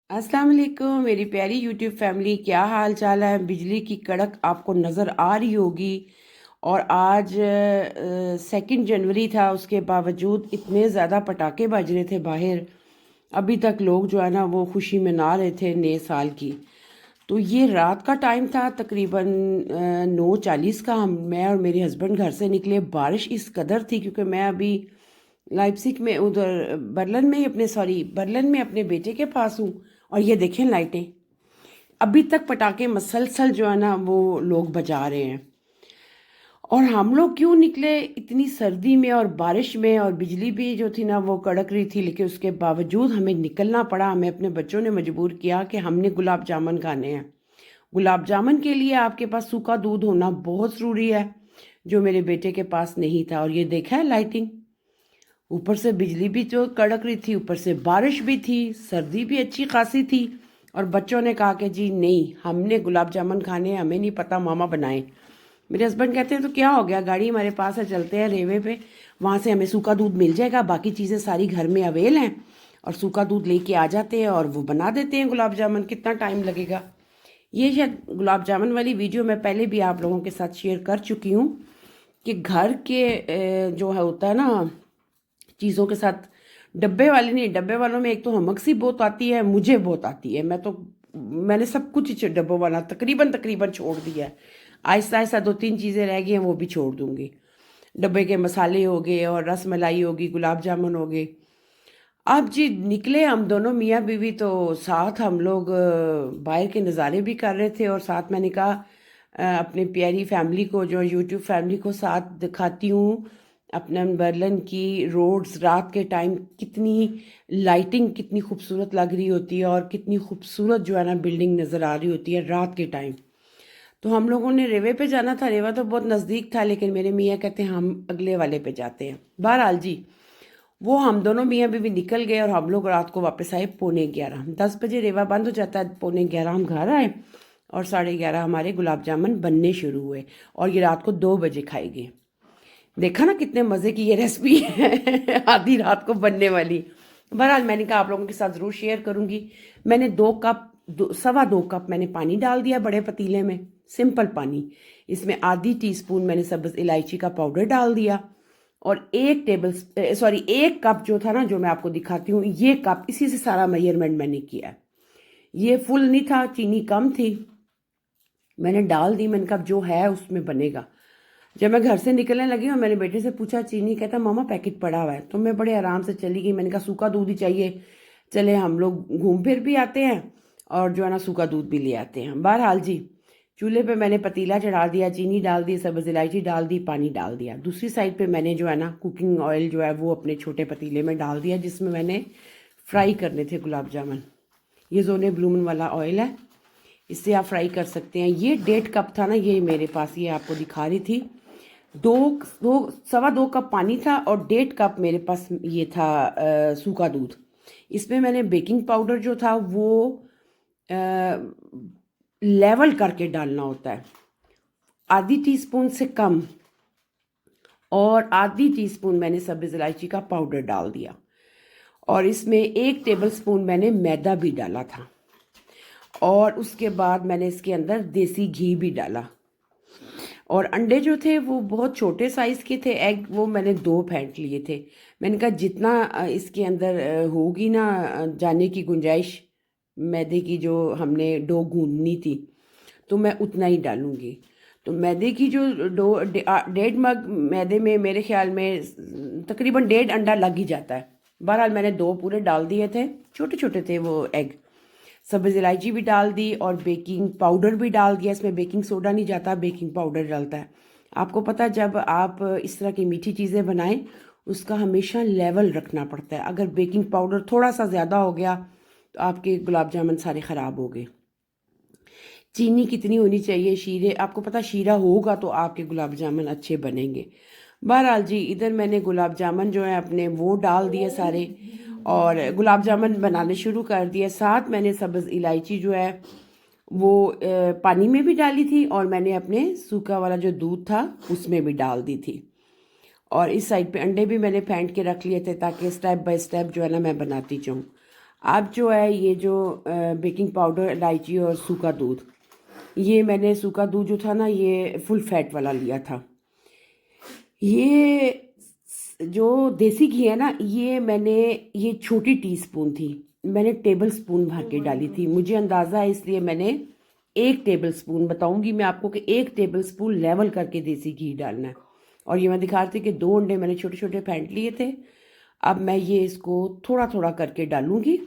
अस्सलाम वालेकुम मेरी प्यारी यूट्यूब फैमिली, क्या हाल चाल है। बिजली की कड़क आपको नज़र आ रही होगी। और आज 2 जनवरी था, उसके बावजूद इतने ज़्यादा पटाखे बज रहे थे बाहर। अभी तक लोग जो है ना वो खुशी मना रहे थे नए साल की। तो ये रात का टाइम था, तकरीबन 9:40 का। मैं और मेरे हस्बैंड घर से निकले। बारिश इस कदर थी क्योंकि मैं अभी लाइप्सिक में, उधर बर्लिन में ही अपने, सॉरी बर्लिन में अपने बेटे के पास हूँ। और ये देखें लाइटें, अभी तक पटाखे मसलसल जो है ना वो लोग बजा रहे हैं। और हम लोग क्यों निकले इतनी सर्दी में और बारिश में, और बिजली भी जो थी ना वो कड़क रही थी, लेकिन उसके बावजूद हमें निकलना पड़ा। हमें अपने बच्चों ने मजबूर किया कि हमने गुलाब जामुन खाने हैं। गुलाब जामुन के लिए आपके पास सूखा दूध होना बहुत ज़रूरी है, जो मेरे बेटे के पास नहीं था। और ये देखा है लाइटिंग, ऊपर से बिजली भी जो कड़क रही थी, ऊपर से बारिश भी थी, सर्दी भी अच्छी खासी थी। और बच्चों ने कहा कि जी नहीं, हमने गुलाब जामुन खाने हैं, हमें नहीं पता, मामा बनाए। मेरे हस्बैंड कहते हैं तो क्या हो गया, गाड़ी हमारे पास है, चलते हैं रेवे पे, वहाँ से हमें सूखा दूध मिल जाएगा, बाकी चीज़ें सारी घर में अवेल हैं। और सूखा दूध लेके आ जाते हैं और वो बना देते हैं गुलाब जामुन, कितना टाइम लगेगा। ये शायद गुलाब जामुन वाली वीडियो मैं पहले भी आप लोगों के साथ शेयर कर चुकी हूँ कि घर के जो है होता है ना चीज़ों के साथ, डब्बे वाले नहीं, डब्बे वालों में एक तो हमक सी बहुत आती है, मुझे बहुत आती है। मैंने सब कुछ डब्बों वाला तकरीबन तकरीबन छोड़ दिया है। आहिस्ता आहिस्ता 2-3 चीज़ें रह गई हैं, वो भी छोड़ दूंगी। डब्बे के मसाले हो गए और रस मलाई होगी, गुलाब जामुन हो गए। अब जी निकले हम दोनों मियाँ बीवी, तो साथ हम लोग बाहर के नज़ारे भी कर रहे थे। और साथ मैंने कहा अपनी प्यारी फैमिली को, जो यूट्यूब फैमिली को साथ दिखाती हूँ अपने बर्लिन की रोड्स। रात के टाइम कितनी लाइटिंग, कितनी खूबसूरत लग रही होती है, और कितनी खूबसूरत जो है ना बिल्डिंग नज़र आ रही होती है रात के टाइम। तो हम लोगों ने रेवे पे जाना था, रेवा तो बहुत नज़दीक था, लेकिन मेरे मियाँ कहते हैं हम अगले वाले पे जाते हैं। बहरहाल जी, वो हम दोनों मियाँ बीवी निकल गए और हम लोग रात को वापस आए 11:45। 10 बजे रेवा बंद हो जाता है, 11:45 हम घर आए। और 11:30 हमारे गुलाब जामुन बनने शुरू हुए, और ये रात को 2 बजे खाए गए। देखा ना कितने मज़े की ये रेसिपी है आधी रात को बनने वाली। बहरहाल मैंने कहा आप लोगों के साथ ज़रूर शेयर करूंगी। मैंने 2 कप, 2 सवा 2 कप मैंने पानी डाल दिया बड़े पतीले में, सिंपल पानी। इसमें आधी टीस्पून मैंने सब्ज़ इलायची का पाउडर डाल दिया। और 1 कप जो था ना, जो मैं आपको दिखाती हूँ, ये कप, इसी से सारा मेजरमेंट मैंने किया है। ये फुल नहीं था, चीनी कम थी, मैंने डाल दी। मैंने कहा जो है उसमें बनेगा। जब मैं घर से निकलने लगी और मैंने बेटे से पूछा चीनी, कहता मामा पैकेट पड़ा हुआ है। तो मैं बड़े आराम से चली गई। मैंने कहा सूखा दूध ही चाहिए, चले हम लोग घूम फिर भी आते हैं और जो है ना सूखा दूध भी ले आते हैं। बहरहाल जी, चूल्हे पे मैंने पतीला चढ़ा दिया, चीनी डाल दी, सब्ज़ इलायची डाल दी, पानी डाल दिया। दूसरी साइड पे मैंने जो है ना कुकिंग ऑयल जो है वो अपने छोटे पतीले में डाल दिया, जिसमें मैंने फ्राई करने थे गुलाब जामुन। ये जोने ब्लूमन वाला ऑयल है, इससे आप फ्राई कर सकते हैं। ये 1.5 कप था ना, ये मेरे पास, ये आपको दिखा रही थी। दो दो 2.25 कप पानी था और 1.5 कप मेरे पास ये था सूखा दूध। इसमें मैंने बेकिंग पाउडर जो था वो लेवल करके डालना होता है, आधी टीस्पून से कम। और आधी टीस्पून मैंने सब्ज़ इलायची का पाउडर डाल दिया। और इसमें 1 टेबल स्पून मैंने मैदा भी डाला था। और उसके बाद मैंने इसके अंदर देसी घी भी डाला। और अंडे जो थे वो बहुत छोटे साइज़ के थे, एग वो मैंने 2 फेंट लिए थे। मैंने कहा जितना इसके अंदर होगी ना जाने की गुंजाइश, मैदे की जो हमने डो गूंदनी थी, तो मैं उतना ही डालूंगी। तो मैदे की जो डो 1.5 मग मैदे में मेरे ख्याल में तकरीबन 1.5 अंडा लग ही जाता है। बहरहाल मैंने 2 पूरे डाल दिए थे, छोटे छोटे थे वो एग। सब्ज़ इलायची भी डाल दी और बेकिंग पाउडर भी डाल दिया। इसमें बेकिंग सोडा नहीं जाता, बेकिंग पाउडर डालता है। आपको पता है जब आप इस तरह की मीठी चीज़ें बनाएं, उसका हमेशा लेवल रखना पड़ता है। अगर बेकिंग पाउडर थोड़ा सा ज़्यादा हो गया तो आपके गुलाब जामुन सारे ख़राब हो गए। चीनी कितनी होनी चाहिए, शीरे, आपको पता शीरा होगा तो आपके गुलाब जामुन अच्छे बनेंगे। बहरहाल जी, इधर मैंने गुलाब जामुन जो है अपने वो डाल दिए सारे, और गुलाब जामुन बनाने शुरू कर दिए। साथ मैंने सब्ज़ इलायची जो है वो पानी में भी डाली थी, और मैंने अपने सूखा वाला जो दूध था उसमें भी डाल दी थी। और इस साइड पे अंडे भी मैंने फेंट के रख लिए थे, ताकि स्टेप बाय स्टेप जो है ना मैं बनाती जाऊँ। अब जो है ये जो बेकिंग पाउडर, इलायची और सूखा दूध, ये मैंने सूखा दूध जो था ना ये फुल फैट वाला लिया था। ये जो देसी घी है ना ये मैंने, ये छोटी टीस्पून थी, मैंने टेबल स्पून भर के डाली थी। मुझे अंदाज़ा है इसलिए मैंने 1 टेबल स्पून, बताऊंगी मैं आपको कि 1 टेबल स्पून लेवल करके देसी घी डालना है। और ये मैं दिखा रही थी कि 2 अंडे मैंने छोटे छोटे फेंट लिए थे। अब मैं ये इसको थोड़ा थोड़ा करके डालूंगी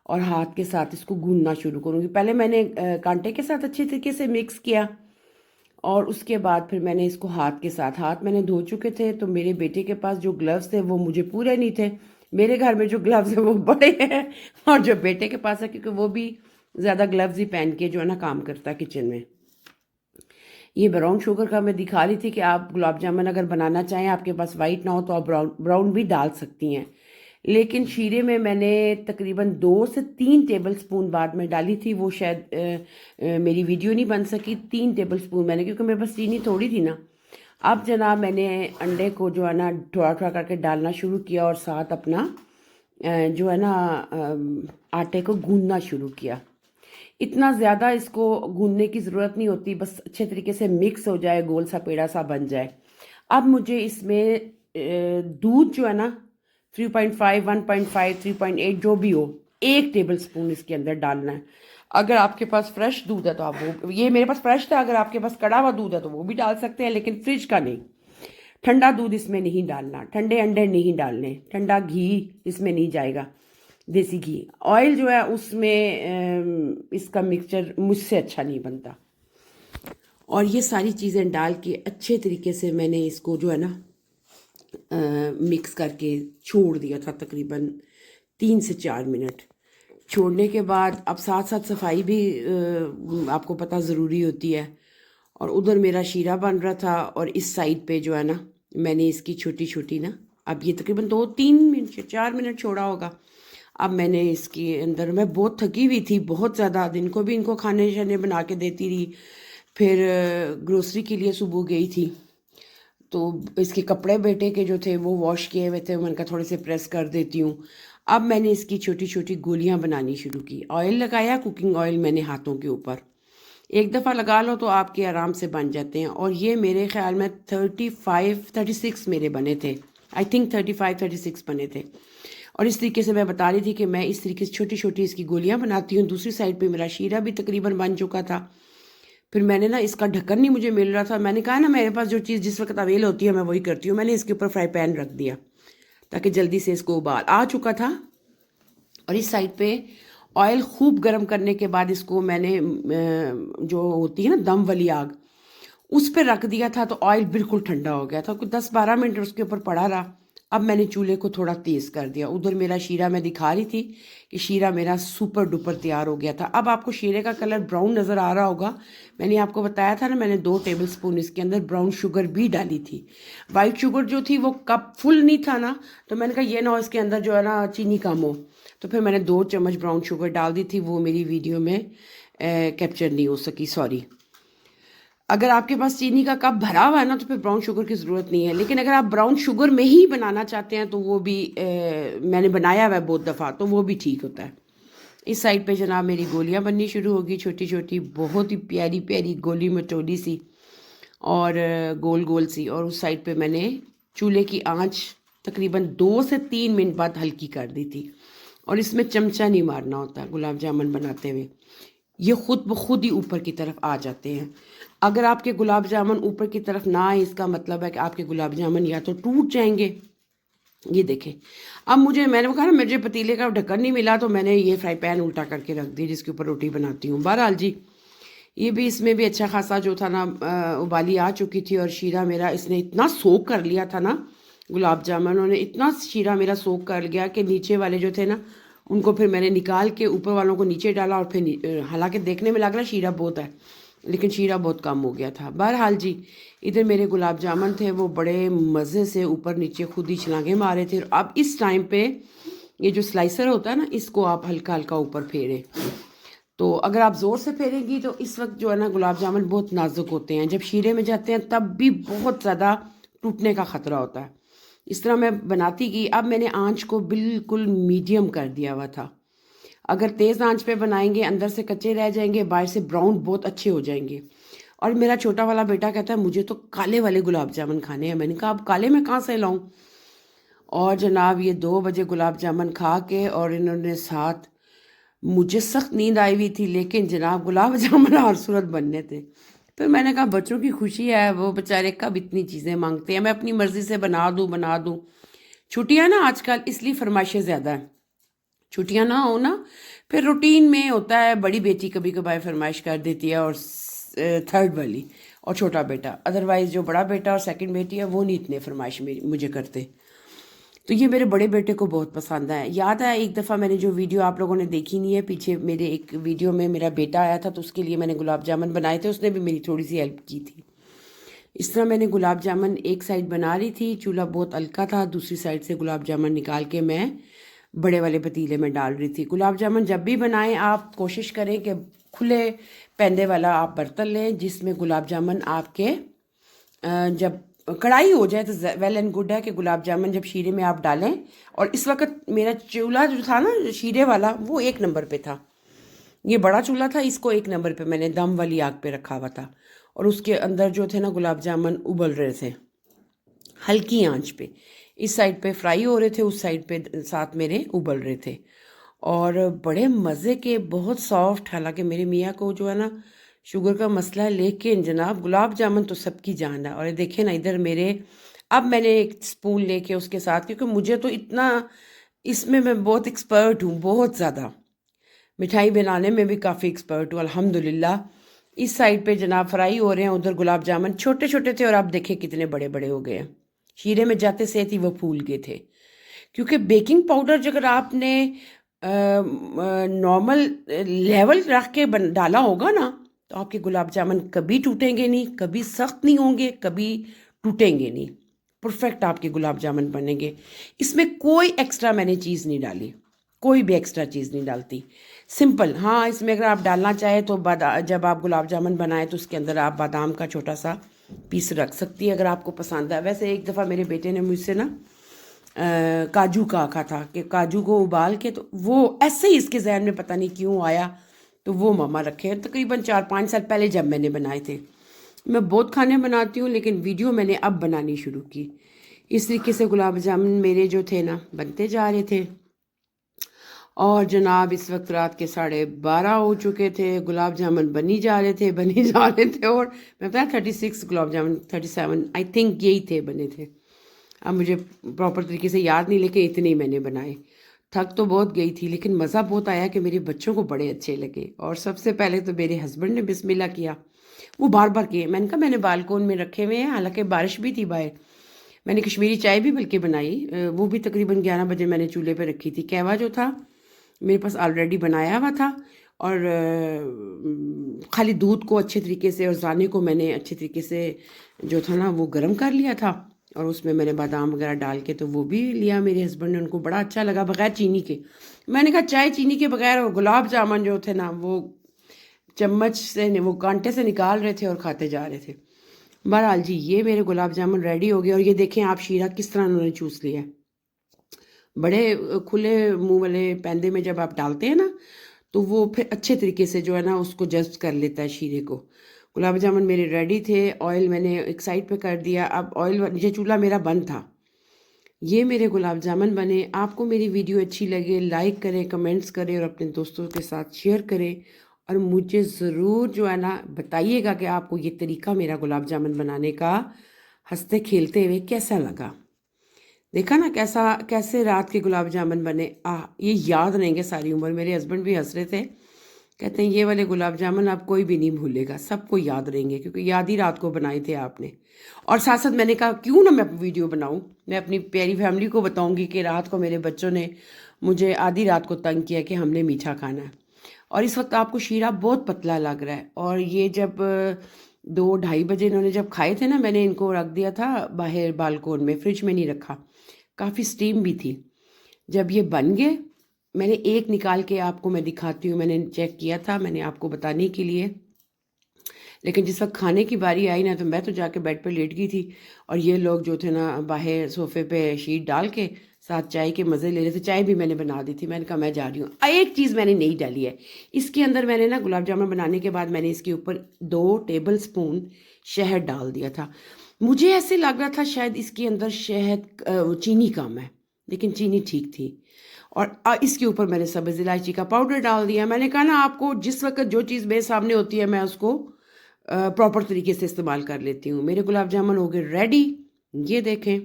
और हाथ के साथ इसको गूंदना शुरू करूंगी। पहले मैंने कांटे के साथ अच्छे तरीके से मिक्स किया और उसके बाद फिर मैंने इसको हाथ के साथ, हाथ मैंने धो चुके थे। तो मेरे बेटे के पास जो ग्लव्स थे वो मुझे पूरे नहीं थे। मेरे घर में जो ग्लव्स हैं वो बड़े हैं और जो बेटे के पास है क्योंकि वो भी ज़्यादा ग्लव्स ही पहन के जो है ना काम करता है किचन में। ये ब्राउन शुगर का मैं दिखा रही थी कि आप गुलाब जामुन अगर बनाना चाहें, आपके पास वाइट ना हो तो आप ब्राउन भी डाल सकती हैं। लेकिन शीरे में मैंने तकरीबन 2 से 3 टेबल स्पून बाद में डाली थी। वो शायद मेरी वीडियो नहीं बन सकी। 3 टेबल स्पून मैंने, क्योंकि मेरे पास चीनी थोड़ी थी ना। अब जनाब मैंने अंडे को जो है ना थोड़ा थोड़ा करके डालना शुरू किया और साथ अपना जो है ना आटे को गूंदना शुरू किया। इतना ज़्यादा इसको गूंदने की ज़रूरत नहीं होती, बस अच्छे तरीके से मिक्स हो जाए, गोल सा पेड़ा सा बन जाए। अब मुझे इसमें दूध जो है ना 3.5, 1.5, 3.8 जो भी हो, 1 टेबल स्पून इसके अंदर डालना है। अगर आपके पास फ्रेश दूध है तो आप वो, ये मेरे पास फ्रेश था, अगर आपके पास कड़ा हुआ दूध है तो वो भी डाल सकते हैं, लेकिन फ्रिज का नहीं। ठंडा दूध इसमें नहीं डालना, ठंडे अंडे नहीं डालने, ठंडा घी इसमें नहीं जाएगा, देसी घी। ऑयल जो है उसमें इसका मिक्सचर मुझसे अच्छा नहीं बनता। और ये सारी चीज़ें डाल के अच्छे तरीके से मैंने इसको जो है ना मिक्स करके छोड़ दिया था तकरीबन 3 से 4 मिनट। छोड़ने के बाद अब साथ साथ सफाई भी आपको पता ज़रूरी होती है। और उधर मेरा शीरा बन रहा था और इस साइड पे जो है ना मैंने इसकी छोटी छोटी ना, अब ये तकरीबन 2-3 मिनट या 4 मिनट छोड़ा होगा। अब मैंने इसके अंदर, मैं बहुत थकी हुई थी बहुत ज़्यादा, दिन को भी इनको खाने शाने बना के देती रही, फिर ग्रोसरी के लिए सुबह गई थी तो इसके कपड़े बेटे के जो थे वो वॉश किए हुए थे, मैंने कहा थोड़े से प्रेस कर देती हूँ। अब मैंने इसकी छोटी छोटी गोलियाँ बनानी शुरू की। ऑयल लगाया, कुकिंग ऑयल मैंने हाथों के ऊपर, एक दफ़ा लगा लो तो आपके आराम से बन जाते हैं। और ये मेरे ख्याल में 35-36 मेरे बने थे, आई थिंक 35-36 बने थे। और इस तरीके से मैं बता रही थी कि मैं इस तरीके से छोटी छोटी इसकी गोलियां बनाती हूँ। दूसरी साइड पे मेरा शीरा भी तकरीबन बन चुका था। फिर मैंने ना, इसका ढक्कन नहीं मुझे मिल रहा था, मैंने कहा ना मेरे पास जो चीज़ जिस वक्त अवेल होती है मैं वही करती हूँ। मैंने इसके ऊपर फ्राई पैन रख दिया ताकि जल्दी से इसको उबाल आ चुका था। और इस साइड पे ऑयल खूब गर्म करने के बाद इसको मैंने जो होती है ना दम वाली आग, उस पर रख दिया था तो ऑयल बिल्कुल ठंडा हो गया था। कुछ 10-12 मिनट उसके ऊपर पड़ा रहा। अब मैंने चूल्हे को थोड़ा तेज़ कर दिया। उधर मेरा शीरा, मैं दिखा रही थी कि शीरा मेरा सुपर डुपर तैयार हो गया था। अब आपको शीरे का कलर ब्राउन नज़र आ रहा होगा। मैंने आपको बताया था ना, मैंने 2 टेबल स्पून इसके अंदर ब्राउन शुगर भी डाली थी। वाइट शुगर जो थी वो कप फुल नहीं था ना, तो मैंने कहा ये ना इसके अंदर जो है ना चीनी कम हो, तो फिर मैंने 2 चम्मच ब्राउन शुगर डाल दी थी। वो मेरी वीडियो में कैप्चर नहीं हो सकी, सॉरी। अगर आपके पास चीनी का कप भरा हुआ है ना तो फिर ब्राउन शुगर की ज़रूरत नहीं है। लेकिन अगर आप ब्राउन शुगर में ही बनाना चाहते हैं तो वो भी मैंने बनाया हुआ है बहुत दफ़ा, तो वो भी ठीक होता है। इस साइड पे जनाब मेरी गोलियां बननी शुरू होगी, छोटी छोटी, बहुत ही प्यारी प्यारी गोली मटोली सी और गोल गोल सी। और उस साइड पे मैंने चूल्हे की आंच तकरीबन 2 से 3 मिनट बाद हल्की कर दी थी। और इसमें चमचा नहीं मारना होता गुलाब जामुन बनाते हुए, ये खुद ब खुद ही ऊपर की तरफ आ जाते हैं। अगर आपके गुलाब जामुन ऊपर की तरफ ना आए, इसका मतलब है कि आपके गुलाब जामुन या तो टूट जाएंगे। ये देखें, अब मैंने कहा ना मुझे पतीले का ढक्कन नहीं मिला तो मैंने ये फ्राई पैन उल्टा करके रख दी जिसके ऊपर रोटी बनाती हूँ। बहरहाल जी, ये भी, इसमें भी अच्छा खासा जो था ना उबाली आ चुकी थी। और शीरा मेरा इसने इतना सोख कर लिया था ना, गुलाब जामुन उन्होंने इतना शीरा मेरा सोख कर गया कि नीचे वाले जो थे ना उनको फिर मैंने निकाल के ऊपर वालों को नीचे डाला। और फिर हालांकि देखने में लग रहा शीरा बहुत है लेकिन शीरा बहुत कम हो गया था। बहरहाल जी, इधर मेरे गुलाब जामुन थे वो बड़े मज़े से ऊपर नीचे खुद ही छलांगे मारे थे। अब इस टाइम पे ये जो स्लाइसर होता है ना, इसको आप हल्का हल्का ऊपर फेरें। तो अगर आप ज़ोर से फेरेंगी तो इस वक्त जो है ना गुलाब जामुन बहुत नाजुक होते हैं, जब शीरे में जाते हैं तब भी बहुत ज़्यादा टूटने का ख़तरा होता है। इस तरह मैं बनाती गई। अब मैंने आंच को बिल्कुल मीडियम कर दिया हुआ था अगर तेज़ आंच पे बनाएंगे अंदर से कच्चे रह जाएंगे, बाहर से ब्राउन बहुत अच्छे हो जाएंगे। और मेरा छोटा वाला बेटा कहता है मुझे तो काले वाले गुलाब जामुन खाने हैं। मैंने कहा अब काले में कहाँ से लाऊं। और जनाब ये 2 बजे गुलाब जामुन खा के और इन्होंने साथ, मुझे सख्त नींद आई हुई थी लेकिन जनाब गुलाब जामुन हर सूरत बनने थे। फिर मैंने कहा बच्चों की खुशी है, वो बेचारे कब इतनी चीज़ें मांगते हैं, मैं अपनी मर्ज़ी से बना दूं। छुट्टियां ना आजकल इसलिए फरमाइशें ज़्यादा है। छुट्टियां ना हो ना, फिर रूटीन में होता है, बड़ी बेटी कभी कभार फरमाइश कर देती है और थर्ड वाली और छोटा बेटा, अदरवाइज जो बड़ा बेटा और सेकंड बेटी है वो नहीं इतने फरमाइश मेरी मुझे करते। तो ये मेरे बड़े बेटे को बहुत पसंद है। याद है एक दफ़ा मैंने जो वीडियो आप लोगों ने देखी नहीं है, पीछे मेरे एक वीडियो में मेरा बेटा आया था तो उसके लिए मैंने गुलाब जामुन बनाए थे, उसने भी मेरी थोड़ी सी हेल्प की थी। इस तरह मैंने गुलाब जामुन एक साइड बना रही थी, चूल्हा बहुत हल्का था, दूसरी साइड से गुलाब जामुन निकाल के मैं बड़े वाले पतीले में डाल रही थी। गुलाब जामुन जब भी बनाएं आप कोशिश करें कि खुले पैंदे वाला आप बर्तन लें जिसमें गुलाब जामुन आपके जब कढ़ाई हो जाए तो वेल एंड गुड है कि गुलाब जामुन जब शीरे में आप डालें। और इस वक्त मेरा चूल्हा जो था ना शीरे वाला वो 1 नंबर पे था, ये बड़ा चूल्हा था, इसको 1 नंबर पे मैंने दम वाली आग पे रखा हुआ था और उसके अंदर जो थे ना गुलाब जामुन उबल रहे थे हल्की आंच पे। इस साइड पे फ्राई हो रहे थे, उस साइड पे साथ मेरे उबल रहे थे और बड़े मज़े के, बहुत सॉफ्ट। हालांकि मेरे मियाँ को जो है ना शुगर का मसला है, लेकिन जनाब गुलाब जामुन तो सबकी जान है। और ये देखें ना इधर मेरे, अब मैंने एक स्पून लेके उसके साथ, क्योंकि मुझे तो इतना इसमें मैं बहुत एक्सपर्ट हूँ, बहुत ज़्यादा मिठाई बनाने में भी काफ़ी एक्सपर्ट हूँ अल्हम्दुलिल्लाह। इस साइड पे जनाब फ्राई हो रहे हैं, उधर गुलाब जामुन छोटे छोटे थे और आप देखें कितने बड़े बड़े हो गए हैं। शीरे में जाते से ही वो फूल गए थे, क्योंकि बेकिंग पाउडर अगर आपने नॉर्मल लेवल रख के डाला होगा ना तो आपके गुलाब जामुन कभी टूटेंगे नहीं, कभी सख्त नहीं होंगे, कभी टूटेंगे नहीं, परफेक्ट आपके गुलाब जामुन बनेंगे। इसमें कोई एक्स्ट्रा मैंने चीज़ नहीं डाली, कोई भी एक्स्ट्रा चीज़ नहीं डालती, सिंपल। हाँ इसमें अगर आप डालना चाहें तो जब आप गुलाब जामुन बनाएं तो उसके अंदर आप बादाम का छोटा सा पीस रख सकती है अगर आपको पसंद है। वैसे एक दफ़ा मेरे बेटे ने मुझसे ना काजू का आखा था कि काजू को उबाल के, तो वो ऐसे ही इसके जहन में पता नहीं क्यों आया, तो वो मामा रखे हैं तकरीबन 4-5 साल पहले जब मैंने बनाए थे। मैं बहुत खाने बनाती हूँ लेकिन वीडियो मैंने अब बनानी शुरू की। इस तरीके से गुलाब जामुन मेरे जो थे ना बनते जा रहे थे और जनाब इस वक्त रात के 12:30 हो चुके थे, गुलाब जामुन बनी जा रहे थे बनी जा रहे थे और मैं पता 36 गुलाब जामुन, 37 आई थिंक यही थे बने थे। अब मुझे प्रॉपर तरीके से याद नहीं लेकिन इतने ही मैंने बनाए। थक तो बहुत गई थी लेकिन मज़ा बहुत आया कि मेरे बच्चों को बड़े अच्छे लगे। और सबसे पहले तो मेरे हस्बैंड ने बिस्मिल्लाह किया, वो बार बार किए। मैंने कहा मैंने बालकोन में रखे हुए हैं, हालांकि बारिश भी थी बाहर। मैंने कश्मीरी चाय भी बल्कि बनाई, वो भी तकरीबन 11 बजे मैंने चूल्हे पर रखी थी। कहवा जो था मेरे पास ऑलरेडी बनाया हुआ था और खाली दूध को अच्छे तरीके से और जाने को मैंने अच्छे तरीके से जो था ना वो गर्म कर लिया था और उसमें मैंने बादाम वगैरह डाल के तो वो भी लिया। मेरे हस्बैंड ने, उनको बड़ा अच्छा लगा बग़ैर चीनी के। मैंने कहा चाय चीनी के बगैर, और गुलाब जामुन जो थे ना वो चम्मच से वो कांटे से निकाल रहे थे और खाते जा रहे थे। बहरहाल जी ये मेरे गुलाब जामुन रेडी हो गए और ये देखें आप शीरा किस तरह उन्होंने चूस लिया है। बड़े खुले मुंह वाले पैंदे में जब आप डालते हैं ना तो वो फिर अच्छे तरीके से जो है ना उसको जज्ब कर लेता है शीरे को। गुलाब जामुन मेरे रेडी थे, ऑयल मैंने एक साइड पे कर दिया। अब ऑयल नीचे चूल्हा मेरा बंद था। ये मेरे गुलाब जामुन बने। आपको मेरी वीडियो अच्छी लगे लाइक करें, कमेंट्स करें और अपने दोस्तों के साथ शेयर करें और मुझे ज़रूर जो है ना बताइएगा कि आपको ये तरीका मेरा गुलाब जामुन बनाने का हंसते खेलते हुए कैसा लगा। देखा ना कैसा कैसे रात के गुलाब जामुन बने, ये याद रहेंगे सारी उम्र। मेरे हस्बैंड भी हंस रहे थे, कहते हैं ये वाले गुलाब जामुन आप कोई भी नहीं भूलेगा, सबको याद रहेंगे क्योंकि याद ही रात को बनाए थे आपने। और साथ साथ मैंने कहा क्यों ना मैं वीडियो बनाऊं, मैं अपनी प्यारी फैमिली को बताऊंगी कि रात को मेरे बच्चों ने मुझे आधी रात को तंग किया कि हमने मीठा खाना है। और इस वक्त आपको शीरा बहुत पतला लग रहा है और ये जब 2-2:30 बजे इन्होंने जब खाए थे ना, मैंने इनको रख दिया था बाहर बालकोन में, फ्रिज में नहीं रखा, काफ़ी स्टीम भी थी। जब ये बन गए मैंने एक निकाल के आपको मैं दिखाती हूँ, मैंने चेक किया था मैंने आपको बताने के लिए। लेकिन जिस वक्त खाने की बारी आई ना तो मैं तो जाके बेड पर लेट गई थी और ये लोग जो थे ना बाहर सोफे पे शीट डाल के साथ चाय के मज़े ले रहे थे। चाय भी मैंने बना दी थी। मैंने कहा मैं जा रही हूँ। एक चीज़ मैंने नहीं डाली है इसके अंदर। मैंने ना गुलाब जामुन बनाने के बाद मैंने इसके ऊपर 2 टेबल स्पून शहद डाल दिया था। मुझे ऐसे लग रहा था शायद इसके अंदर शहद चीनी कम है, लेकिन चीनी ठीक थी। और इसके ऊपर मैंने सब्ज़ इलायची का पाउडर डाल दिया। मैंने कहा ना आपको जिस वक्त जो चीज़ मेरे सामने होती है मैं उसको प्रॉपर तरीके से इस्तेमाल कर लेती हूँ। मेरे गुलाब जामुन हो गए रेडी। ये देखें,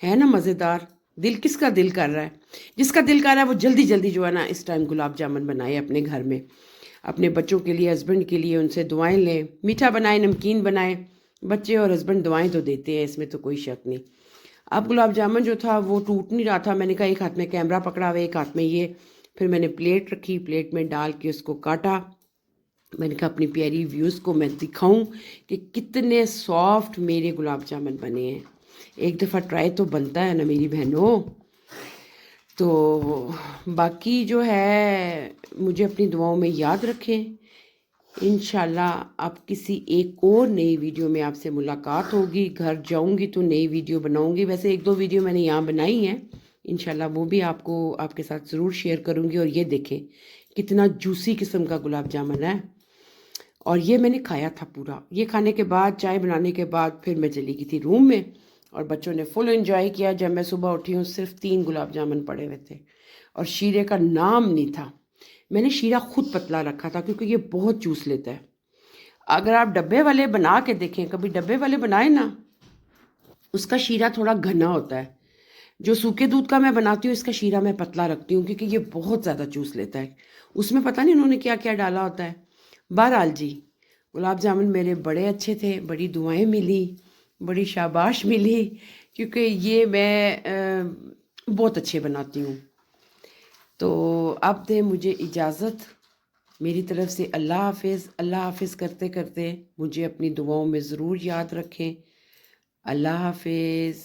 है ना मज़ेदार। दिल किसका दिल कर रहा है, जिसका दिल कर रहा है वो जल्दी जल्दी जो है ना इस टाइम गुलाब जामुन बनाए अपने घर में, अपने बच्चों के लिए, हस्बैंड के लिए। उनसे दुआएं लें, मीठा बनाए, नमकीन बनाए। बच्चे और हस्बैंड दुआएं तो देते हैं, इसमें तो कोई शक नहीं। अब गुलाब जामुन जो था वो टूट नहीं रहा था। मैंने कहा एक हाथ में कैमरा पकड़ा हुआ, एक हाथ में ये। फिर मैंने प्लेट रखी, प्लेट में डाल के उसको काटा। मैंने कहा अपनी प्यारी व्यूज़ को मैं दिखाऊं कि कितने सॉफ्ट मेरे गुलाब जामुन बने हैं। एक दफ़ा ट्राई तो बनता है ना मेरी बहनों। तो बाकी जो है मुझे अपनी दुआओं में याद रखें। इंशाल्लाह अब किसी एक और नई वीडियो में आपसे मुलाकात होगी। घर जाऊंगी तो नई वीडियो बनाऊंगी। वैसे 1-2 वीडियो मैंने यहाँ बनाई हैं, इंशाल्लाह वो भी आपको आपके साथ ज़रूर शेयर करूंगी। और ये देखें कितना जूसी किस्म का गुलाब जामुन है। और ये मैंने खाया था पूरा। ये खाने के बाद, चाय बनाने के बाद, फिर मैं चली गई थी रूम में और बच्चों ने फुल एंजॉय किया। जब मैं सुबह उठी हूँ सिर्फ 3 गुलाब जामुन पड़े हुए थे और शीरे का नाम नहीं था। मैंने शीरा खुद पतला रखा था क्योंकि ये बहुत जूस लेता है। अगर आप डब्बे वाले बना के देखें, कभी डब्बे वाले बनाए ना, उसका शीरा थोड़ा घना होता है। जो सूखे दूध का मैं बनाती हूँ, इसका शीरा मैं पतला रखती हूँ क्योंकि ये बहुत ज़्यादा जूस लेता है। उसमें पता नहीं उन्होंने क्या क्या डाला होता है। बहरहाल जी, गुलाब जामुन मेरे बड़े अच्छे थे, बड़ी दुआएं मिली, बड़ी शाबाश मिली, क्योंकि ये मैं बहुत अच्छे बनाती हूँ। तो अब दे मुझे इजाज़त। मेरी तरफ से अल्लाह हाफिज़। अल्लाह हाफिज़ करते करते मुझे अपनी दुआओं में ज़रूर याद रखें। अल्लाह हाफिज़।